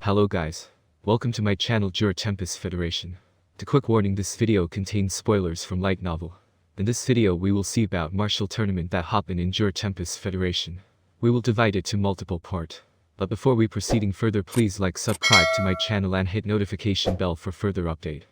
Hello guys. Welcome to my channel Jura Tempest Federation. The quick warning, this video contains spoilers from light novel. In this video we will see about martial tournament that happen in Jura Tempest Federation. We will divide it to multiple part. But before we proceeding further, please like, subscribe to my channel and hit notification bell for further update.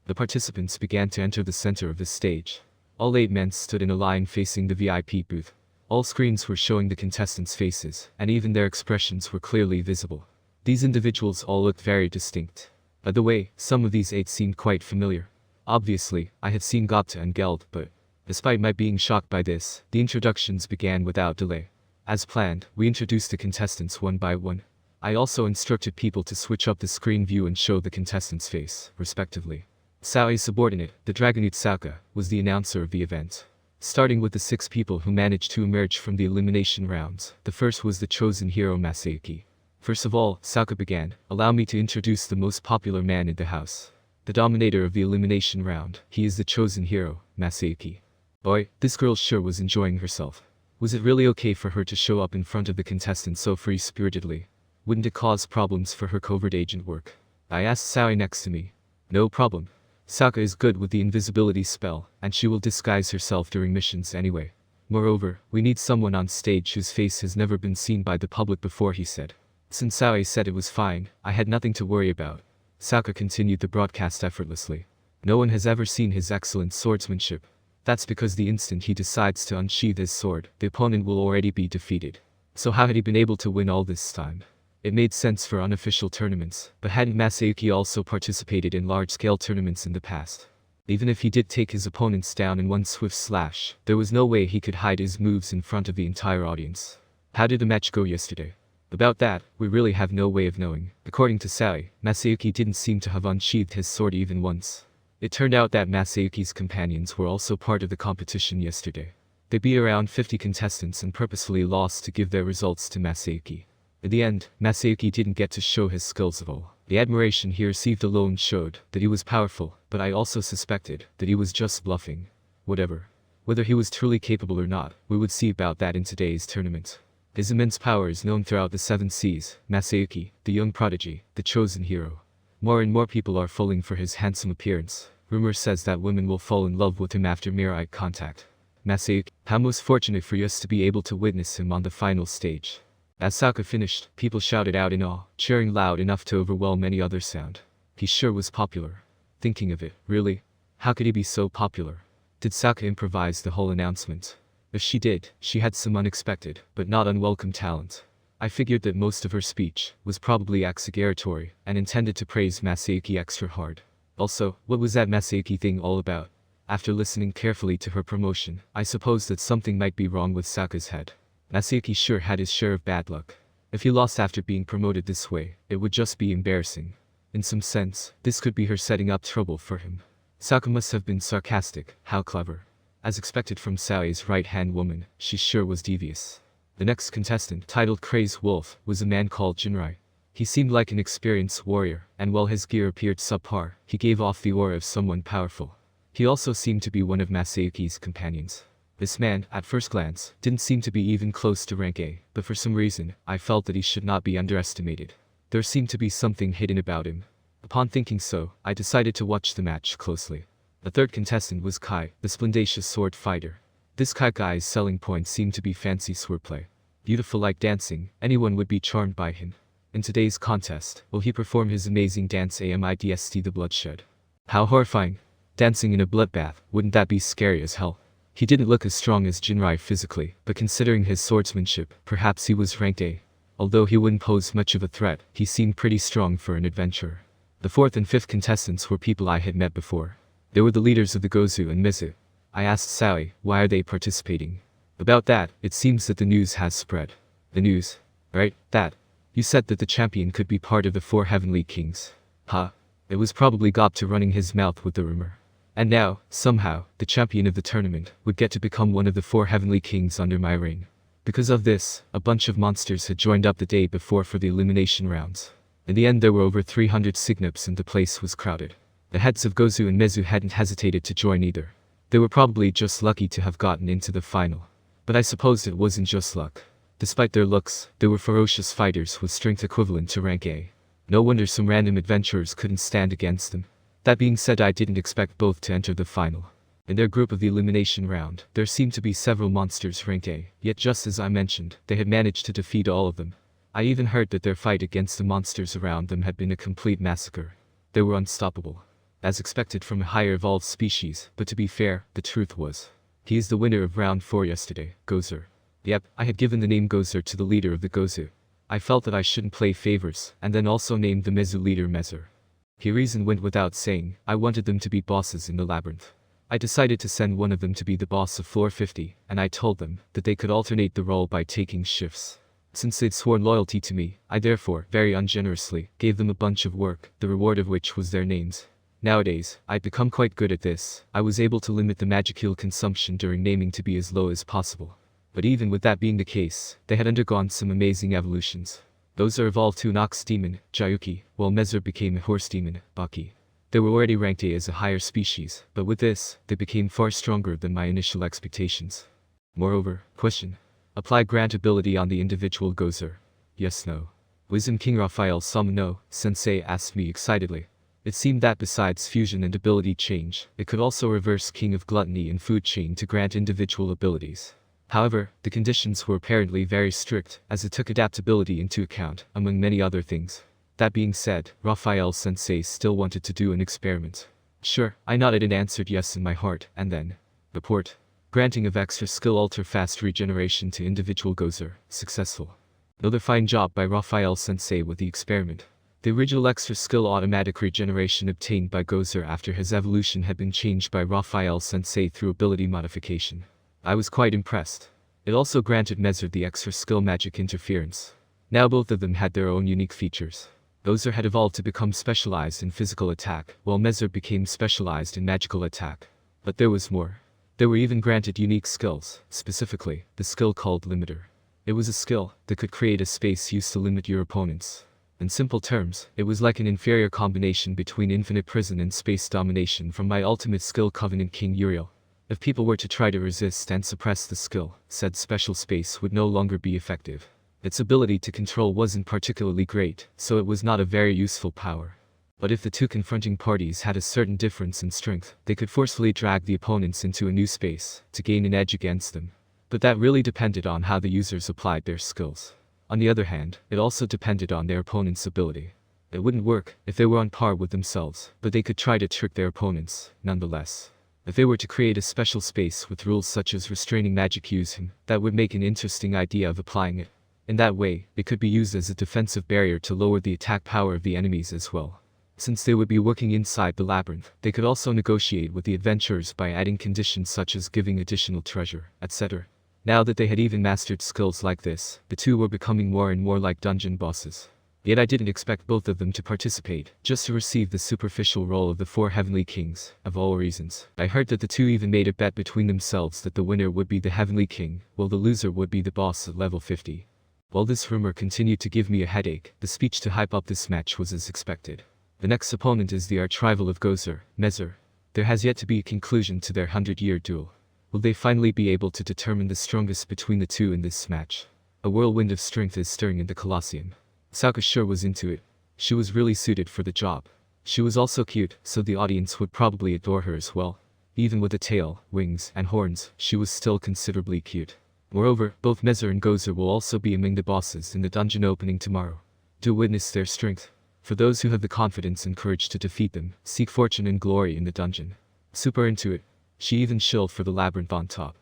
The participants began to enter the center of the stage. All 8 men stood in a line facing the VIP booth. All screens were showing the contestants' faces, and even their expressions were clearly visible. These individuals all looked very distinct. By the way, some of these 8 seemed quite familiar. Obviously, I had seen Datta and Geld, but despite my being shocked by this, the introductions began without delay. As planned, we introduced the contestants one by one. I also instructed people to switch up the screen view and show the contestants' face, respectively. Saoi's subordinate, the Dragonute Sauka, was the announcer of the event. Starting with the 6 people who managed to emerge from the elimination rounds, the first was the chosen hero Masayuki. First of all, Sauka began, "Allow me to introduce the most popular man in the house. The dominator of the elimination round, he is the chosen hero, Masayuki." Boy, this girl sure was enjoying herself. Was it really okay for her to show up in front of the contestants so free-spiritedly? Wouldn't it cause problems for her covert agent work? I asked Saoi next to me. No problem. Sauka is good with the invisibility spell, and she will disguise herself during missions anyway. Moreover, we need someone on stage whose face has never been seen by the public before, he said. Since Saoi said it was fine, I had nothing to worry about. Sauka continued the broadcast effortlessly. No one has ever seen his excellent swordsmanship. That's because the instant he decides to unsheath his sword, the opponent will already be defeated. So how had he been able to win all this time? It made sense for unofficial tournaments, but hadn't Masayuki also participated in large-scale tournaments in the past? Even if he did take his opponents down in one swift slash, there was no way he could hide his moves in front of the entire audience. How did the match go yesterday? About that, we really have no way of knowing. According to Saoi, Masayuki didn't seem to have unsheathed his sword even once. It turned out that Masayuki's companions were also part of the competition yesterday. They beat around 50 contestants and purposefully lost to give their results to Masayuki. In the end, Masayuki didn't get to show his skills at all. The admiration he received alone showed that he was powerful, but I also suspected that he was just bluffing. Whatever. Whether he was truly capable or not, we would see about that in today's tournament. His immense power is known throughout the 7 seas. Masayuki, the young prodigy, the chosen hero. More and more people are falling for his handsome appearance. Rumor says that women will fall in love with him after mere eye contact. Masayuki, how most fortunate for us to be able to witness him on the final stage. As Sauka finished, people shouted out in awe, cheering loud enough to overwhelm any other sound. He sure was popular. Thinking of it, really? How could he be so popular? Did Sauka improvise the whole announcement? If she did, she had some unexpected, but not unwelcome talent. I figured that most of her speech was probably exaggeratory and intended to praise Masayuki extra hard. Also, what was that Masayuki thing all about? After listening carefully to her promotion, I supposed that something might be wrong with Sauka's head. Masayuki sure had his share of bad luck. If he lost after being promoted this way, it would just be embarrassing. In some sense, this could be her setting up trouble for him. Sauka must have been sarcastic. How clever. As expected from Saoi's right-hand woman, she sure was devious. The next contestant, titled Crazed Wolf, was a man called Jinrai. He seemed like an experienced warrior, and while his gear appeared subpar, he gave off the aura of someone powerful. He also seemed to be one of Masayuki's companions. This man, at first glance, didn't seem to be even close to rank A, but for some reason, I felt that he should not be underestimated. There seemed to be something hidden about him. Upon thinking so, I decided to watch the match closely. The third contestant was Kai, the splendacious sword fighter. This Kai guy's selling point seemed to be fancy swordplay. Beautiful like dancing, anyone would be charmed by him. In today's contest, will he perform his amazing dance amidst the bloodshed? How horrifying. Dancing in a bloodbath, wouldn't that be scary as hell? He didn't look as strong as Jinrai physically, but considering his swordsmanship, perhaps he was ranked A. Although he wouldn't pose much of a threat, he seemed pretty strong for an adventurer. The 4th and 5th contestants were people I had met before. They were the leaders of the Gozu and Mezu. I asked Saoi, why are they participating? About that, it seems that the news has spread. The news? Right, that. You said that the champion could be part of the 4 heavenly kings. Huh? It was probably Datta running his mouth with the rumor. And now, somehow, the champion of the tournament would get to become one of the 4 heavenly kings under my reign. Because of this, a bunch of monsters had joined up the day before for the elimination rounds. In the end there were over 300 signups and the place was crowded. The heads of Gozu and Mezu hadn't hesitated to join either. They were probably just lucky to have gotten into the final. But I suppose it wasn't just luck. Despite their looks, they were ferocious fighters with strength equivalent to rank A. No wonder some random adventurers couldn't stand against them. That being said, I didn't expect both to enter the final. In their group of the elimination round, there seemed to be several monsters ranked A, yet just as I mentioned, they had managed to defeat all of them. I even heard that their fight against the monsters around them had been a complete massacre. They were unstoppable, as expected from a higher evolved species, but to be fair, the truth was, he is the winner of round 4 yesterday, Gozu. Yep, I had given the name Gozu to the leader of the Gozu. I felt that I shouldn't play favors, and then also named the Mezu leader Mezu. He reason went without saying, I wanted them to be bosses in the Labyrinth. I decided to send one of them to be the boss of floor 50, and I told them that they could alternate the role by taking shifts. Since they'd sworn loyalty to me, I therefore, very ungenerously, gave them a bunch of work, the reward of which was their names. Nowadays, I'd become quite good at this. I was able to limit the magical consumption during naming to be as low as possible. But even with that being the case, they had undergone some amazing evolutions. Those are evolved to an ox demon, Jayuki, while Mezu became a horse demon, Baki. They were already ranked A as a higher species, but with this, they became far stronger than my initial expectations. Moreover, question. Apply grant ability on the individual Gozu. Yes, no. Wisdom King Raphael no, Sensei asked me excitedly. It seemed that besides fusion and ability change, it could also reverse King of Gluttony and Food Chain to grant individual abilities. However, the conditions were apparently very strict, as it took adaptability into account, among many other things. That being said, Raphael Sensei still wanted to do an experiment. Sure, I nodded and answered yes in my heart, and then. Report. Granting of extra skill ultra fast regeneration to individual Gozu, successful. Another fine job by Raphael Sensei with the experiment. The original extra skill automatic regeneration obtained by Gozu after his evolution had been changed by Raphael Sensei through ability modification. I was quite impressed. It also granted Mezu the extra skill magic interference. Now both of them had their own unique features. Gozu had evolved to become specialized in physical attack, while Mezu became specialized in magical attack. But there was more. They were even granted unique skills, specifically, the skill called Limiter. It was a skill that could create a space used to limit your opponents. In simple terms, it was like an inferior combination between infinite prison and space domination from my ultimate skill Covenant King Uriel. If people were to try to resist and suppress the skill, said special space would no longer be effective. Its ability to control wasn't particularly great, so it was not a very useful power. But if the two confronting parties had a certain difference in strength, they could forcefully drag the opponents into a new space, to gain an edge against them. But that really depended on how the users applied their skills. On the other hand, it also depended on their opponent's ability. It wouldn't work if they were on par with themselves, but they could try to trick their opponents, nonetheless. If they were to create a special space with rules such as restraining magic using, that would make an interesting idea of applying it. In that way, it could be used as a defensive barrier to lower the attack power of the enemies as well. Since they would be working inside the labyrinth, they could also negotiate with the adventurers by adding conditions such as giving additional treasure, etc. Now that they had even mastered skills like this, the two were becoming more and more like dungeon bosses. Yet I didn't expect both of them to participate, just to receive the superficial role of the 4 heavenly kings, of all reasons. I heard that the two even made a bet between themselves that the winner would be the heavenly king, while the loser would be the boss at level 50. While this rumor continued to give me a headache, the speech to hype up this match was as expected. The next opponent is the arch-rival of Gozu, Mezu. There has yet to be a conclusion to their 100-year duel. Will they finally be able to determine the strongest between the two in this match? A whirlwind of strength is stirring in the Colosseum. Saka sure was into it. She was really suited for the job. She was also cute, so the audience would probably adore her as well. Even with a tail, wings, and horns, she was still considerably cute. Moreover, both Mezu and Gozu will also be among the bosses in the dungeon opening tomorrow. Do witness their strength. For those who have the confidence and courage to defeat them, seek fortune and glory in the dungeon. Super into it. She even shilled for the labyrinth on top.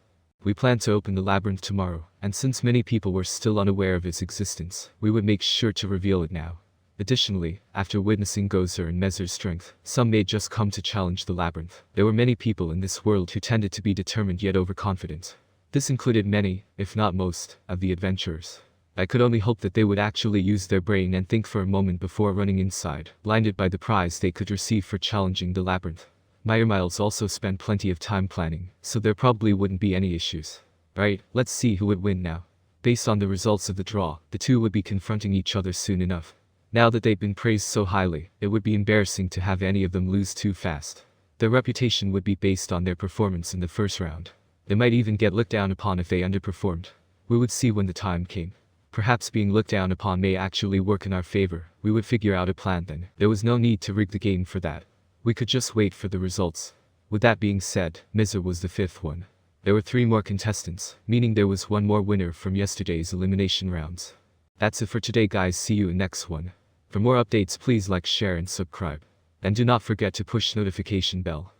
We plan to open the labyrinth tomorrow, and since many people were still unaware of its existence, we would make sure to reveal it now. Additionally, after witnessing Gozu and Mezu's strength, some may just come to challenge the labyrinth. There were many people in this world who tended to be determined yet overconfident. This included many, if not most, of the adventurers. I could only hope that they would actually use their brain and think for a moment before running inside, blinded by the prize they could receive for challenging the labyrinth. Miles also spent plenty of time planning, so there probably wouldn't be any issues. Right, let's see who would win now. Based on the results of the draw, the two would be confronting each other soon enough. Now that they've been praised so highly, it would be embarrassing to have any of them lose too fast. Their reputation would be based on their performance in the first round. They might even get looked down upon if they underperformed. We would see when the time came. Perhaps being looked down upon may actually work in our favor. We would figure out a plan then. There was no need to rig the game for that. We could just wait for the results. With that being said, Mezu was the 5th one. There were 3 more contestants, meaning there was 1 more winner from yesterday's elimination rounds. That's it for today guys, see you in next one. For more updates please like, share and subscribe. And do not forget to push notification bell.